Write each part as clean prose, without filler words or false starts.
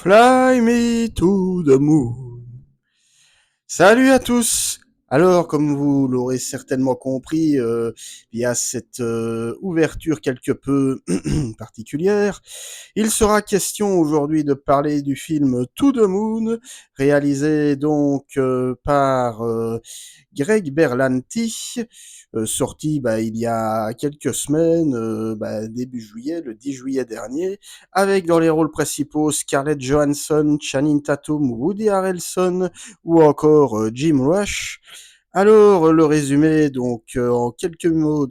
Fly me to the moon. Salut à tous. Alors, comme vous l'aurez certainement compris, via cette ouverture quelque peu particulière, il sera question aujourd'hui de parler du film To the Moon, réalisé donc par Greg Berlanti, sorti il y a quelques semaines, début juillet, le 10 juillet dernier, avec dans les rôles principaux Scarlett Johansson, Channing Tatum, Woody Harrelson ou encore Jim Rush. Alors le résumé, donc en quelques mots,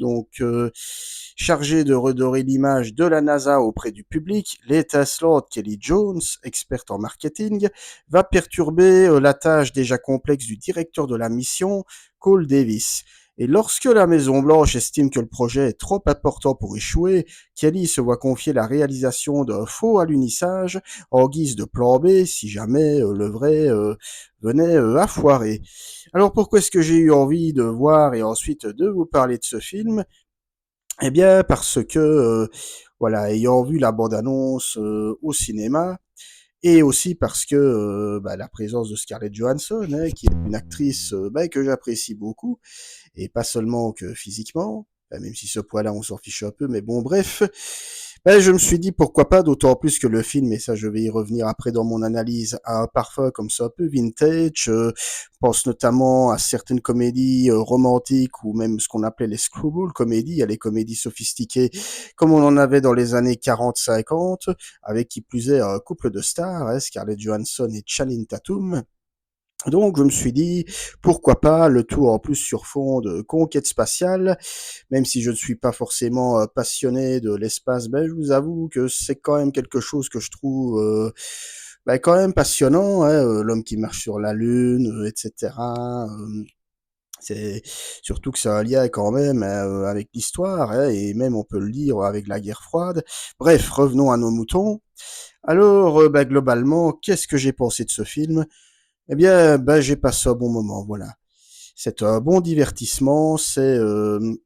chargé de redorer l'image de la NASA auprès du public, l'État-Lord Kelly Jones, experte en marketing, va perturber la tâche déjà complexe du directeur de la mission, Cole Davis. Et lorsque la Maison-Blanche estime que le projet est trop important pour échouer, Kelly se voit confier la réalisation d'un faux alunissage en guise de plan B si jamais le vrai venait à foirer. Alors pourquoi est-ce que j'ai eu envie de voir et ensuite de vous parler de ce film? Eh bien parce que, voilà, ayant vu la bande-annonce au cinéma, et aussi parce que la présence de Scarlett Johansson, hein, qui est une actrice que j'apprécie beaucoup, et pas seulement que physiquement, même si ce poids-là on s'en fiche un peu, mais bon bref, je me suis dit pourquoi pas, d'autant plus que le film, et ça je vais y revenir après dans mon analyse, a un parfum comme ça un peu vintage, pense notamment à certaines comédies romantiques ou même ce qu'on appelait les screwball comédies, il y a les comédies sophistiquées comme on en avait dans les années 40-50, avec qui plus est un couple de stars, hein, Scarlett Johansson et Channing Tatum. Donc je me suis dit, pourquoi pas, le tout en plus sur fond de conquête spatiale, même si je ne suis pas forcément passionné de l'espace, je vous avoue que c'est quand même quelque chose que je trouve quand même passionnant, hein, l'homme qui marche sur la Lune, etc. C'est surtout que ça a un lien quand même avec l'histoire, hein, et même on peut le dire avec la guerre froide. Bref, revenons à nos moutons. Alors, globalement, qu'est-ce que j'ai pensé de ce film? Eh bien, j'ai passé un bon moment, voilà. C'est un bon divertissement, je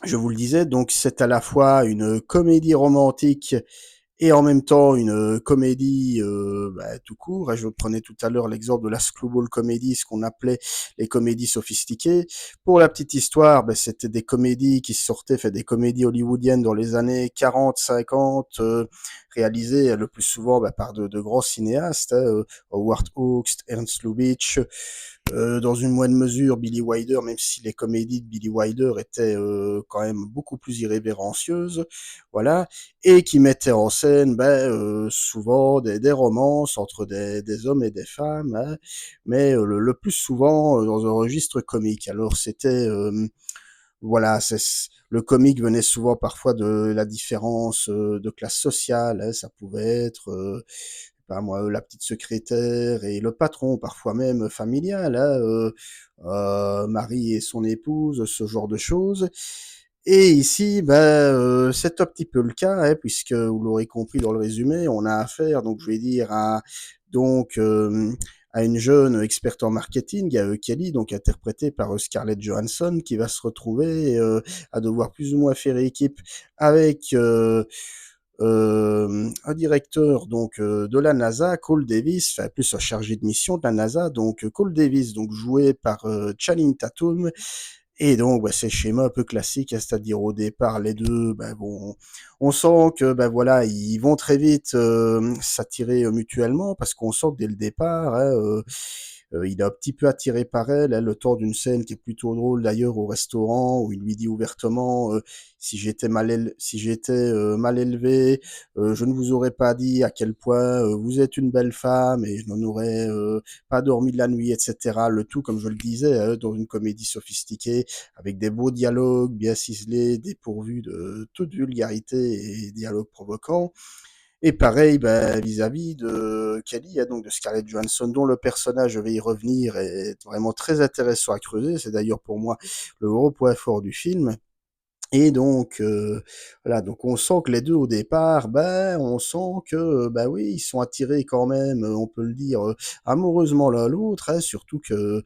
vous le disais, donc c'est à la fois une comédie romantique et en même temps une comédie tout court. Je prenais tout à l'heure l'exemple de la screwball comedy, ce qu'on appelait les comédies sophistiquées. Pour la petite histoire, c'était des comédies qui sortaient, fait des comédies hollywoodiennes dans les années 40, 50, réalisées le plus souvent par de grands cinéastes, hein, Howard Hawks, Ernst Lubitsch, dans une moindre mesure Billy Wilder, même si les comédies de Billy Wilder étaient quand même beaucoup plus irrévérencieuses, voilà, et qui mettaient en scène souvent des romances entre des hommes et des femmes, hein, mais le plus souvent dans un registre comique. Alors c'était voilà, le comique venait souvent parfois de la différence de classe sociale, hein, ça pouvait être pas moi, la petite secrétaire et le patron, parfois même familial, hein, Marie et son épouse, ce genre de choses. Et ici, c'est un petit peu le cas, hein, puisque vous l'aurez compris dans le résumé, on a affaire, donc je vais dire donc à une jeune experte en marketing, à Kelly, donc interprétée par Scarlett Johansson, qui va se retrouver à devoir plus ou moins faire équipe avec un directeur donc de la NASA, Cole Davis, enfin plus un chargé de mission de la NASA, donc Cole Davis, donc joué par Channing Tatum, et donc c'est schéma un peu classique, hein, c'est-à-dire au départ les deux, on sent que voilà, ils vont très vite s'attirer mutuellement parce qu'on sent que dès le départ, hein, il est un petit peu attiré par elle, hein, le temps d'une scène qui est plutôt drôle d'ailleurs au restaurant où il lui dit ouvertement si j'étais mal élevé, je ne vous aurais pas dit à quel point vous êtes une belle femme et je n'en aurais pas dormi de la nuit, etc. Le tout, comme je le disais, hein, dans une comédie sophistiquée avec des beaux dialogues bien ciselés, dépourvus de toute vulgarité et dialogues provoquants. Et pareil, vis-à-vis de Kelly, hein, donc de Scarlett Johansson, dont le personnage, je vais y revenir, est vraiment très intéressant à creuser. C'est d'ailleurs pour moi le gros point fort du film. Et donc, voilà, donc on sent que les deux au départ, on sent que, oui, ils sont attirés quand même, on peut le dire, amoureusement l'un l'autre, hein, surtout que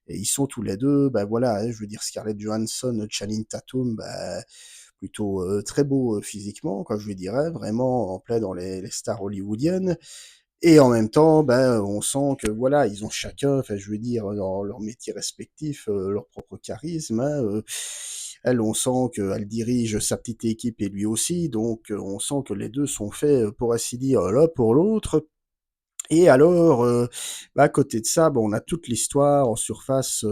et ils sont tous les deux, voilà, hein, je veux dire Scarlett Johansson, Channing Tatum, plutôt très beau physiquement, quoi, je lui dirais, vraiment en plein dans les stars hollywoodiennes. Et en même temps, ben, on sent que voilà, ils ont chacun, enfin, je veux dire, dans leur métier respectif, leur propre charisme. Hein, elle, on sent qu'elle dirige sa petite équipe et lui aussi, donc on sent que les deux sont faits, pour ainsi dire, l'un pour l'autre. Et alors, bah, à côté de ça, bon, on a toute l'histoire en surface,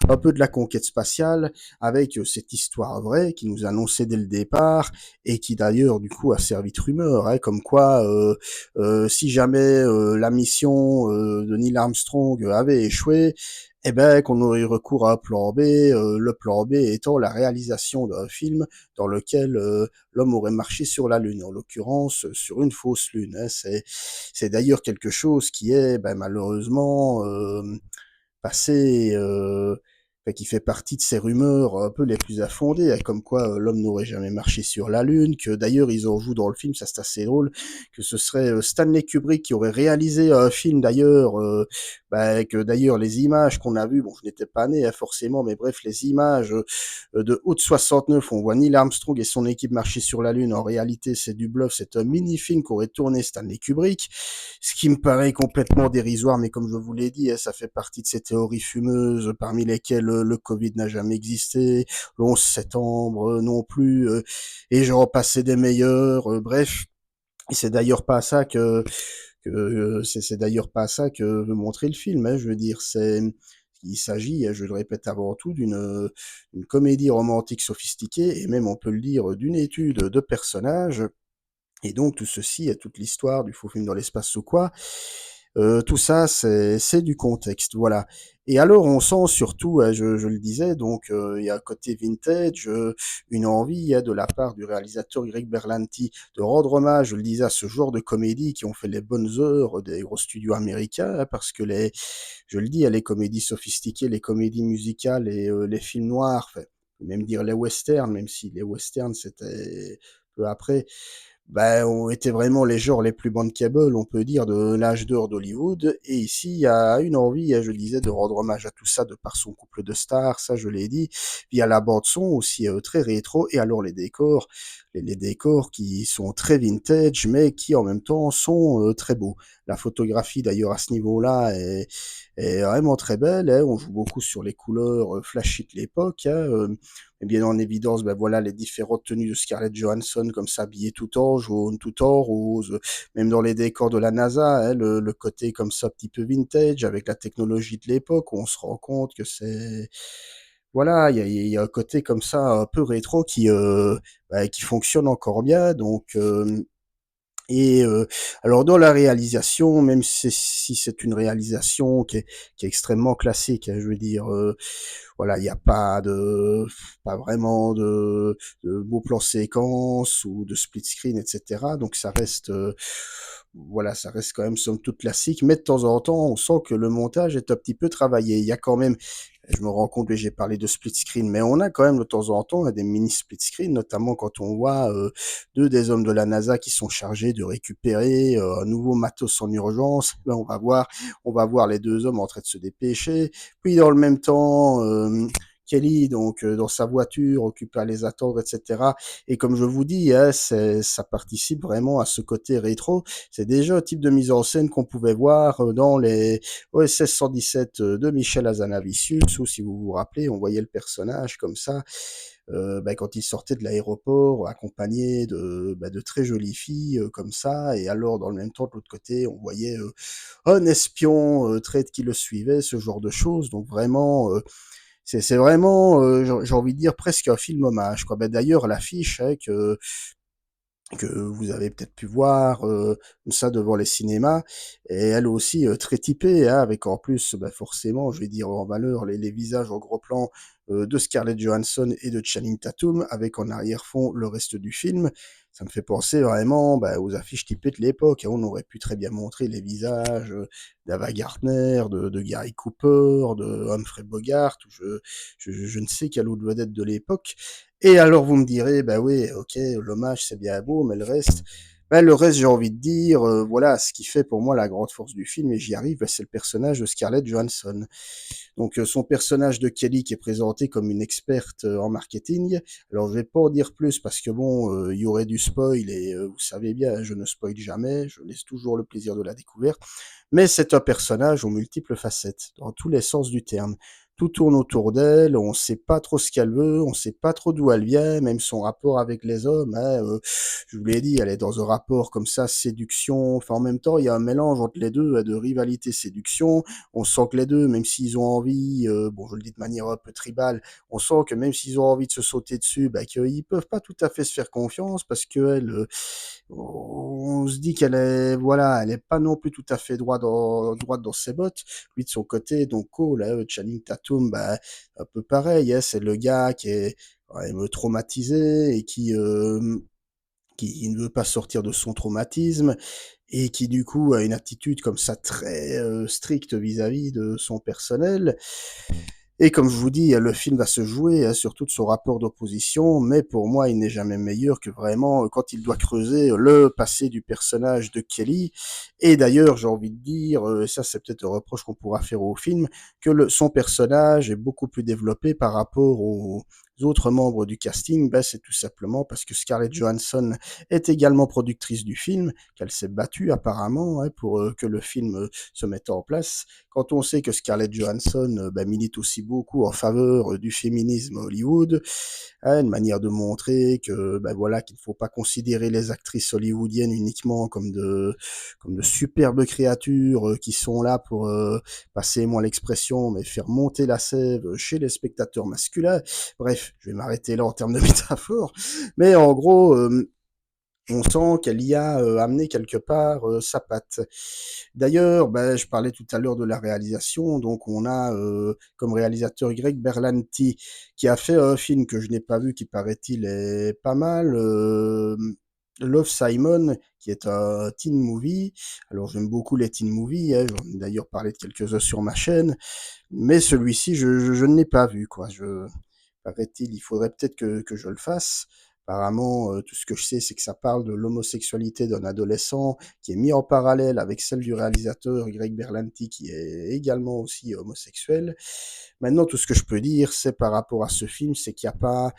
un peu de la conquête spatiale, avec cette histoire vraie qui nous annonçait dès le départ et qui d'ailleurs du coup a servi de rumeur, hein, comme quoi si jamais la mission de Neil Armstrong avait échoué, eh ben qu'on aurait eu recours à un plan B, le plan B étant la réalisation d'un film dans lequel l'homme aurait marché sur la Lune, en l'occurrence sur une fausse Lune. Hein. C'est d'ailleurs quelque chose qui est ben, malheureusement passé, enfin, qui fait partie de ces rumeurs un peu les plus infondées, hein, comme quoi l'homme n'aurait jamais marché sur la Lune, que d'ailleurs ils en jouent dans le film, ça c'est assez drôle, que ce serait Stanley Kubrick qui aurait réalisé un film d'ailleurs, bah, que d'ailleurs les images qu'on a vues, bon je n'étais pas né hein, forcément, mais bref les images de août 69, on voit Neil Armstrong et son équipe marcher sur la Lune, en réalité c'est du bluff, c'est un mini-film qu'aurait tourné Stanley Kubrick, ce qui me paraît complètement dérisoire, mais comme je vous l'ai dit, hein, ça fait partie de ces théories fumeuses parmi lesquelles le Covid n'a jamais existé, le 11 septembre non plus, et j'en passais des meilleurs, bref. Et c'est d'ailleurs pas ça que c'est d'ailleurs pas ça que veut montrer le film. Hein, je veux dire, il s'agit, je le répète avant tout, d'une comédie romantique sophistiquée et même on peut le dire d'une étude de personnages et donc tout ceci, toute l'histoire du faux film dans l'espace ou quoi, tout ça c'est du contexte, voilà. Et alors on sent surtout, je le disais, donc il y a un côté vintage, une envie de la part du réalisateur Greg Berlanti de rendre hommage, je le disais, à ce genre de comédies qui ont fait les bonnes heures des gros studios américains, hein, parce que je le dis, les comédies sophistiquées, les comédies musicales et les films noirs, enfin, on peut même dire les westerns, même si les westerns c'était peu après, ben, ont été vraiment les genres les plus bankable, on peut dire, de l'âge d'or d'Hollywood. Et ici, il y a une envie, je le disais, de rendre hommage à tout ça de par son couple de stars, ça je l'ai dit. Il y a la bande son aussi très rétro, et alors les décors, les décors qui sont très vintage, mais qui en même temps sont très beaux. La photographie d'ailleurs à ce niveau-là est vraiment très belle. Hein. On joue beaucoup sur les couleurs flashy de l'époque. Hein. Et bien en évidence, ben voilà les différentes tenues de Scarlett Johansson, comme ça habillée tout en jaune, tout en rose, même dans les décors de la NASA, hein, le côté comme ça un petit peu vintage avec la technologie de l'époque, où on se rend compte que c'est voilà, il y a un côté comme ça un peu rétro qui fonctionne encore bien, donc et alors dans la réalisation, même si c'est une réalisation qui est extrêmement classique, hein, je veux dire, voilà, il n'y a pas vraiment de beaux plans séquences ou de split screen, etc. Donc ça reste, voilà, ça reste quand même somme toute classique, mais de temps en temps, on sent que le montage est un petit peu travaillé. Il y a quand même, je me rends compte que j'ai parlé de split screen, mais on a quand même de temps en temps des mini split screen, notamment quand on voit deux des hommes de la NASA qui sont chargés de récupérer un nouveau matos en urgence. Ben, on va voir les deux hommes en train de se dépêcher. Puis dans le même temps, Kelly, donc dans sa voiture, occupée à les attendre, etc. Et comme je vous dis, hein, ça participe vraiment à ce côté rétro. C'est déjà un type de mise en scène qu'on pouvait voir dans les OSS 117 de Michel Hazanavicius, où si vous vous rappelez, on voyait le personnage comme ça, ben, quand il sortait de l'aéroport, accompagné de très jolies filles comme ça, et alors dans le même temps, de l'autre côté, on voyait un espion traite qui le suivait, ce genre de choses. Donc vraiment, c'est vraiment, j'ai envie de dire presque un film hommage. Quoi. Ben, d'ailleurs, l'affiche hein, que vous avez peut-être pu voir ça devant les cinémas, et elle aussi très typée, hein, avec en plus bah, forcément, je vais dire en valeur, les visages en gros plan de Scarlett Johansson et de Channing Tatum, avec en arrière-fond le reste du film. Ça me fait penser vraiment bah, aux affiches typées de l'époque. Hein. On aurait pu très bien montrer les visages d'Ava Gardner, de Gary Cooper, de Humphrey Bogart, ou je ne sais quelle autre vedette de l'époque. Et alors vous me direz, bah oui, ok, l'hommage c'est bien beau, mais le reste, Bah, le reste, j'ai envie de dire, voilà, ce qui fait pour moi la grande force du film, et j'y arrive, bah, c'est le personnage de Scarlett Johansson. Donc son personnage de Kelly qui est présenté comme une experte en marketing. Alors je vais pas en dire plus parce que bon, il y aurait du spoil et vous savez bien, je ne spoil jamais, je laisse toujours le plaisir de la découverte. Mais c'est un personnage aux multiples facettes, dans tous les sens du terme. Tout tourne autour d'elle, on sait pas trop ce qu'elle veut, on sait pas trop d'où elle vient, même son rapport avec les hommes. Hein, je vous l'ai dit, elle est dans un rapport comme ça, séduction. Enfin, en même temps, il y a un mélange entre les deux, de rivalité-séduction. On sent que les deux, même s'ils ont envie, bon, je le dis de manière un peu tribale, on sent que même s'ils ont envie de se sauter dessus, bah, qu'ils peuvent pas tout à fait se faire confiance parce qu'elle, on se dit qu'elle est, voilà, elle est pas non plus tout à fait droite dans ses bottes. Lui de son côté, donc Cole, là, Channing Tatum, bah, un peu pareil, hein, c'est le gars qui est quand même traumatisé et qui ne veut pas sortir de son traumatisme et qui du coup a une attitude comme ça très stricte vis-à-vis de son personnel. Et comme je vous dis, le film va se jouer sur tout son rapport d'opposition, mais pour moi, il n'est jamais meilleur que vraiment quand il doit creuser le passé du personnage de Kelly. Et d'ailleurs, j'ai envie de dire, ça c'est peut-être un reproche qu'on pourra faire au film, que son personnage est beaucoup plus développé par rapport aux autres membres du casting. Ben, c'est tout simplement parce que Scarlett Johansson est également productrice du film, qu'elle s'est battue apparemment pour que le film se mette en place. Quand on sait que Scarlett Johansson milite aussi beaucoup en faveur du féminisme à Hollywood, hein, une manière de montrer que voilà qu'il ne faut pas considérer les actrices hollywoodiennes uniquement comme de superbes créatures qui sont là pour passer moi l'expression mais faire monter la sève chez les spectateurs masculins. Bref, je vais m'arrêter là en termes de métaphore, mais en gros on sent qu'elle y a amené quelque part sa patte. D'ailleurs, je parlais tout à l'heure de la réalisation, donc on a comme réalisateur Greg Berlanti qui a fait un film que je n'ai pas vu, qui paraît-il est pas mal, Love Simon, qui est un teen movie. Alors j'aime beaucoup les teen movies, hein, j'en ai d'ailleurs parlé de quelques-uns sur ma chaîne, mais celui-ci je ne l'ai pas vu, quoi. Paraît-il, il faudrait peut-être que je le fasse. Apparemment, tout ce que je sais, c'est que ça parle de l'homosexualité d'un adolescent qui est mis en parallèle avec celle du réalisateur Greg Berlanti, qui est également aussi homosexuel. Maintenant, tout ce que je peux dire, c'est par rapport à ce film, c'est qu'il n'y a pas,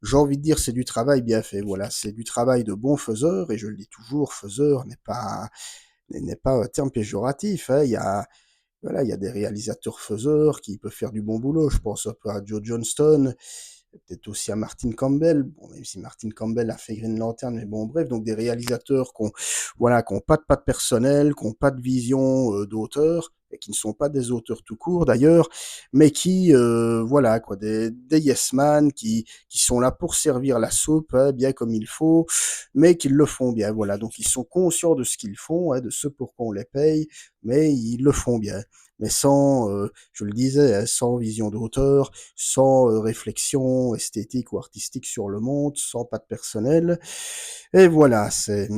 j'ai envie de dire, c'est du travail bien fait. Voilà, c'est du travail de bon faiseur, et je le dis toujours, faiseur n'est pas un terme péjoratif. Hein. Voilà, il y a des réalisateurs faiseurs qui peuvent faire du bon boulot. Je pense un peu à Joe Johnston, peut-être aussi à Martin Campbell. Bon, même si Martin Campbell a fait Green Lantern, mais bon, bref, donc des réalisateurs voilà, qui ont pas de patte personnelle, qui ont pas de vision d'auteur, et qui ne sont pas des auteurs tout court d'ailleurs, mais qui, voilà, quoi, des yes man qui sont là pour servir la soupe, hein, bien comme il faut, mais qui le font bien. Voilà, donc ils sont conscients de ce qu'ils font, hein, de ce pour quoi on les paye, mais ils le font bien. Mais sans, je le disais, hein, sans vision d'auteur, sans réflexion esthétique ou artistique sur le monde, sans patte personnelle. Et voilà, c'est.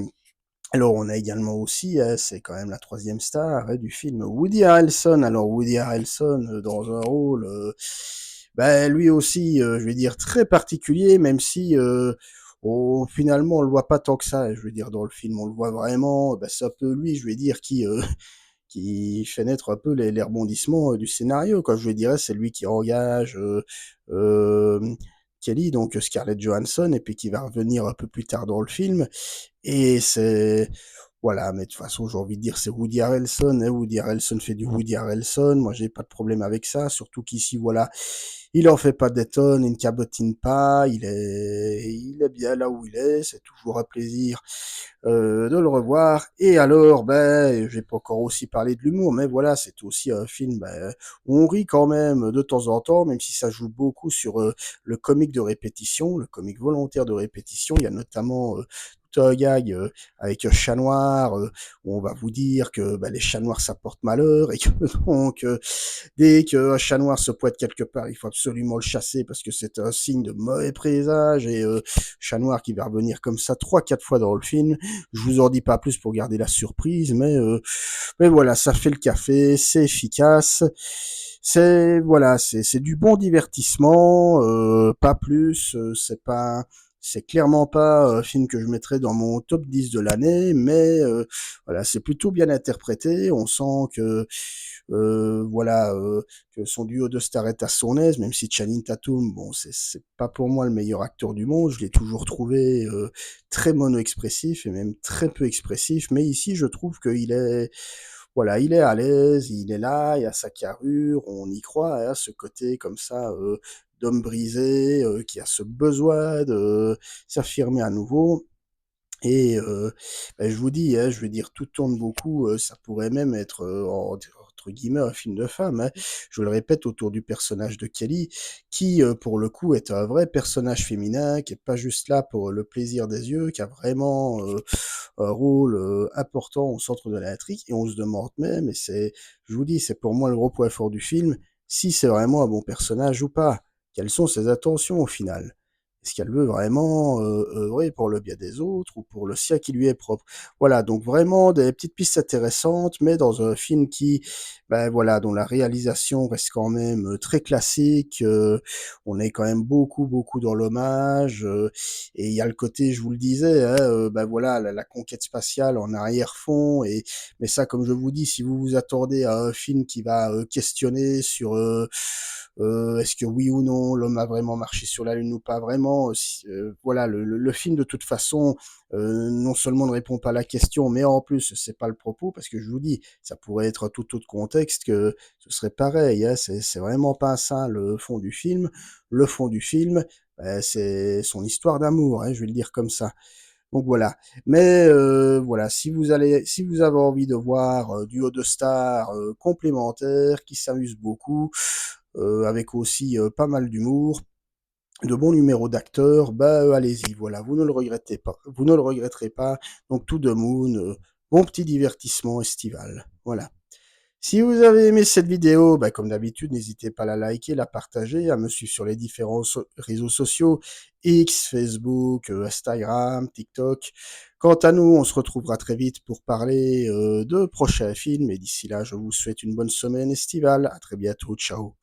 Alors on a également aussi, c'est quand même la troisième star du film, Woody Harrelson. Alors Woody Harrelson dans un rôle, lui aussi, je vais dire très particulier, même si finalement on le voit pas tant que ça. Je veux dire dans le film, on le voit vraiment. C'est un peu lui, je vais dire, qui fait naître un peu les rebondissements du scénario. Quoi. Je dirais, c'est lui qui engage euh, Kelly, donc Scarlett Johansson, et puis qui va revenir un peu plus tard dans le film. Et c'est... Voilà, mais de toute façon, j'ai envie de dire, c'est Woody Harrelson. Hein. Woody Harrelson fait du Woody Harrelson. Moi, j'ai pas de problème avec ça. Surtout qu'ici, voilà, il en fait pas des tonnes, il ne cabotine pas. Il est bien là où il est. C'est toujours un plaisir de le revoir. Et alors, j'ai pas encore aussi parlé de l'humour, mais voilà, c'est aussi un film où on rit quand même de temps en temps, même si ça joue beaucoup sur le comique de répétition, le comique volontaire de répétition. Il y a notamment tout un gag avec un chat noir, où on va vous dire que les chats noirs ça porte malheur, et que donc dès qu'un chat noir se pointe quelque part, il faut absolument le chasser parce que c'est un signe de mauvais présage, et chat noir qui va revenir comme ça 3-4 fois dans le film. Je vous en dis pas plus pour garder la surprise, mais voilà, ça fait le café, c'est efficace. C'est voilà, c'est du bon divertissement, pas plus. C'est pas C'est clairement pas un film que je mettrais dans mon top 10 de l'année, mais voilà, c'est plutôt bien interprété. On sent que voilà, que son duo de stars est à son aise, même si Channing Tatum, bon, c'est pas pour moi le meilleur acteur du monde. Je l'ai toujours trouvé très mono-expressif et même très peu expressif. Mais ici, je trouve qu'il est, voilà, il est à l'aise, il est là, il a sa carrure, on y croit, hein, ce côté comme ça d'homme brisé, qui a ce besoin de s'affirmer à nouveau. Et je vous dis, hein, je veux dire, tout tourne beaucoup, ça pourrait même être, entre guillemets, un film de femme, hein. Je le répète, autour du personnage de Kelly, qui, pour le coup, est un vrai personnage féminin, qui est pas juste là pour le plaisir des yeux, qui a vraiment un rôle important au centre de l'intrigue, et on se demande même, et c'est, je vous dis, c'est pour moi le gros point fort du film, si c'est vraiment un bon personnage ou pas. Quelles sont ses intentions au final? Est-ce qu'elle veut vraiment œuvrer pour le bien des autres ou pour le sien qui lui est propre? Voilà, donc vraiment des petites pistes intéressantes, mais dans un film qui, ben voilà, dont la réalisation reste quand même très classique. On est quand même beaucoup, beaucoup dans l'hommage. Et il y a le côté, je vous le disais, hein, ben voilà, la conquête spatiale en arrière-fond. Mais ça, comme je vous dis, si vous vous attendez à un film qui va questionner sur est-ce que oui ou non l'homme a vraiment marché sur la Lune ou pas vraiment, voilà, le film de toute façon, non seulement ne répond pas à la question, mais en plus c'est pas le propos, parce que je vous dis, ça pourrait être un tout autre contexte que ce serait pareil, hein, c'est vraiment pas ça le fond du film. Le fond du film, c'est son histoire d'amour, hein, je vais le dire comme ça. Donc voilà. Mais voilà, si vous avez envie de voir duo de stars complémentaires qui s'amusent beaucoup, avec aussi pas mal d'humour, de bons numéros d'acteurs, bah allez-y, voilà, vous ne le regrettez pas, vous ne le regretterez pas. Donc To the Moon, bon petit divertissement estival. Voilà. Si vous avez aimé cette vidéo, bah, comme d'habitude, n'hésitez pas à la liker, la partager, à me suivre sur les différents réseaux sociaux, X, Facebook, Instagram, TikTok. Quant à nous, on se retrouvera très vite pour parler de prochains films, et d'ici là, je vous souhaite une bonne semaine estivale. À très bientôt, ciao.